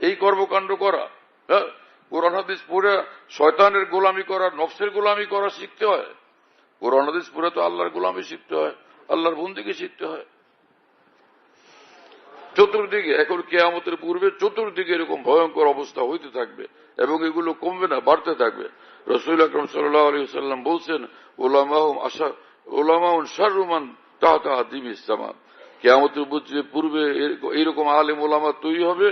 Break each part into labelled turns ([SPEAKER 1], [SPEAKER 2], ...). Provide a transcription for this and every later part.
[SPEAKER 1] এই কর্মকাণ্ড করা। হ্যাঁ, কোরআন হাদিস পড়ে শয়তানের গোলামি করা, নফসের গোলামি করা শিখতে হয়। কোরআন হাদিস পড়ে তো আল্লাহর গোলামি শিখতে হয়, আল্লাহর বন্দিকে শিখতে হয়। চতুর্দিকে এখন কিয়ামতের পূর্বে চতুর্দিকে এরকম ভয়ঙ্কর অবস্থা হইতে থাকবে এবং এগুলো কমবে না, বাড়তে থাকবে। রাসূল আকরাম সাল্লাল্লাহু আলাইহি ওয়াসাল্লাম বলছেন, উলামাউন শাররুমান তাহতা আদিমিস সামা। কিয়ামতের পূর্বে এইরকম আলেম ওলামা তৈরি হবে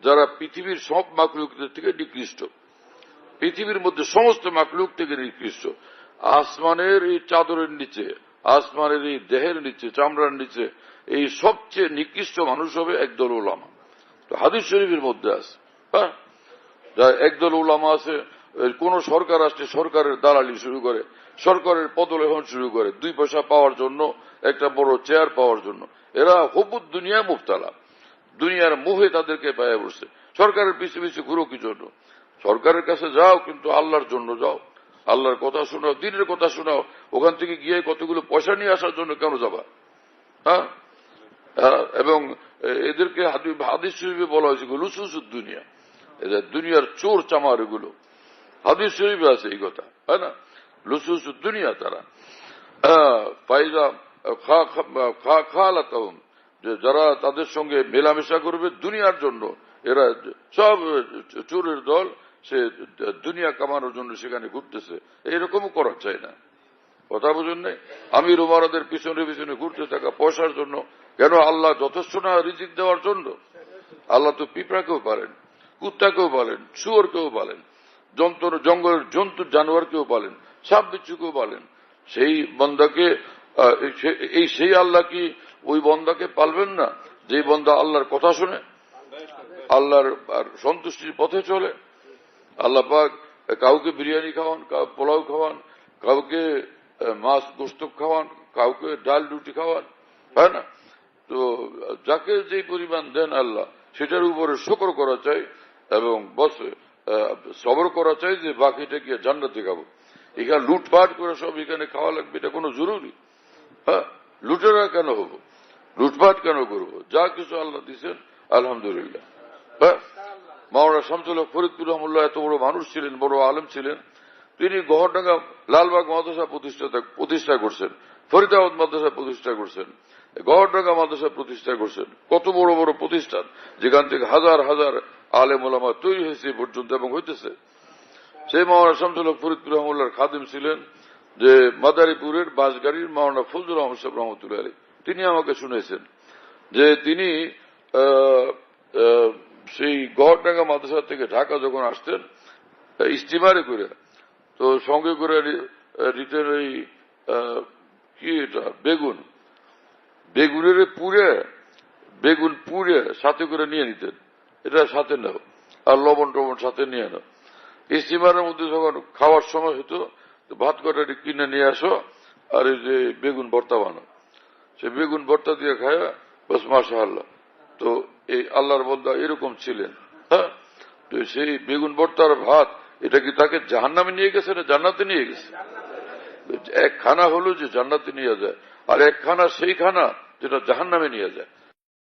[SPEAKER 1] যারা পৃথিবীর সব মাখলুকদের থেকে নিকৃষ্ট, পৃথিবীর মধ্যে সমস্ত মাখলুক থেকে নিকৃষ্ট। আসমানের এই চাদরের নিচে, আসমানের এই দেহের নিচে, চামড়ার নিচে এই সবচেয়ে নিকৃষ্ট মানুষ হবে একদল ওলামা। তো হাদিস শরীফের মধ্যে আছে, হ্যাঁ, যা একদল ওলামা আছে কোন সরকার আসলে সরকারের দালালি শুরু করে, সরকারের পদলেহন শুরু করে 2 পয়সা পাওয়ার জন্য, একটা বড় চেয়ার পাওয়ার জন্য। এরা হবুদ দুনিয়া মুফতালা, দুনিয়ার মোহে তাদেরকে পায়ে বসছে। সরকারের পিছু পিছু ঘুরো কি জন্য? সরকারের কাছে যাও, কিন্তু আল্লাহর জন্য যাও, আল্লাহর কথা শোনাও, দিনের কথা শোনাও। ওখান থেকে গিয়ে কতগুলো পয়সা নিয়ে আসার জন্য কেন যাবা? হ্যাঁ, এবং এদেরকে হাদিস শরীফে বলা হয়েছে লুসুসুদ দুনিয়া, এদের দুনিয়ার চোর চামার, এগুলো হাদিস শরীফে আছে এই কথা, হয় না? লুসুসুদ দুনিয়া তারা। ফাইজা খালাতাহুম, যারা তাদের সঙ্গে মেলামেশা করবে দুনিয়ার জন্য, এরা সব চোরের দল, সে দুনিয়া কামানোর জন্য সেখানে ঘুরতেছে। এইরকমও করা চাই না, কথা বুঝুন নাই? আমির উমারাদের পিছনে পিছনে ঘুরতে থাকা পয়সার জন্য কেন? আল্লাহ যথেষ্ট না রিজিক দেওয়ার জন্য? আল্লাহ তো পিঁপড়াকেও পালেন, কুত্তাকেও পালেন, শুয়োরকেও পালেন, জঙ্গলের জন্তু জানোয়ারকেও পালেন, সাপ বিচ্ছুকেও পালেন। সেই বন্দাকে সেই আল্লাহ কি ওই বন্দাকে পালবেন না যে বন্দা আল্লাহর কথা শুনে, আল্লাহর সন্তুষ্টির পথে চলে? আল্লাহ পাক কাউকে বিরিয়ানি খাওয়ান, পোলাও খাওয়ান, কাউকে মাছ গোস্ত খাওয়ান, কাউকে ডাল রুটি খাওয়ান, হয় না? তো যাকে যে পরিমাণ দেন আল্লাহ, সেটার উপরে শুকর করা চাই এবং বস সবর করা চাই যে বাকিটা গিয়ে জান্নাতে খাবো। এখানে লুটপাট করে সব এখানে খাওয়া লাগবে, এটা কোনো জরুরি? হ্যাঁ, লুটেরা কেন হবো, লুটপাট কেন করবো? যা কিছু আল্লাহ দিচ্ছেন আলহামদুলিল্লাহ। হ্যাঁ, মাওলানা শামসুল হক ফরিদপুর রহমতুল্লাহ এত বড় মানুষ ছিলেন, বড় আলেম ছিলেন। তিনি গহরডাঙ্গা লালবাগ মাদ্রাসা প্রতিষ্ঠা করছেন, ফরিদাবাদ মাদ্রাসা প্রতিষ্ঠা করছেন, গহরডাঙ্গা মাদ্রাসা প্রতিষ্ঠা করছেন। কত বড় বড় প্রতিষ্ঠান, যেখান থেকে হাজার হাজার আলেম ওলামা তৈরি হয়েছে পর্যন্ত এবং হইতেছে। সেই মাওলানা শামসুল হক ফরিদপুর রহমতুল্লাহর খাদিম ছিলেন যে মাদারীপুরের বাসগাড়ির মাওলানা ফজলুর রহমান সাহেব রহমতুল্লাহ আলাইহি। তিনি আমাকে শুনেছেন যে তিনি সেই গহরডাঙ্গা মাদ্রাসা থেকে ঢাকা যখন আসতেন স্টিমারে করে, তো সঙ্গে করে রিটেন ওই কি এটা বেগুনের বেগুন পুড়ে সাথে করে নিয়ে নিতেন, এটা সাথে নাও, আর লবণ টবণ সাথে নিয়ে নাও। স্টিমারের মধ্যে যখন খাওয়ার সময় হতো, ভাত কটাটি কিনে নিয়ে আসো, আর এই যে বেগুন ভর্তা বানাও, সে বেগুন ভর্তা দিয়ে খায়, বাস মাশাআল্লাহ। তো এই আল্লাহর বন্দা এরকম ছিলেন। হ্যাঁ, তো সেই বেগুন ভর্তার ভাত, এটা কি তাকে জাহান্নামে নিয়ে গেছে না জান্নাতে নিয়ে গেছে? এক খানা হলো যে জান্নাতে নিয়ে যায়, আর এক খানা সেই খানা যেটা জাহান্নামে নিয়ে যায়।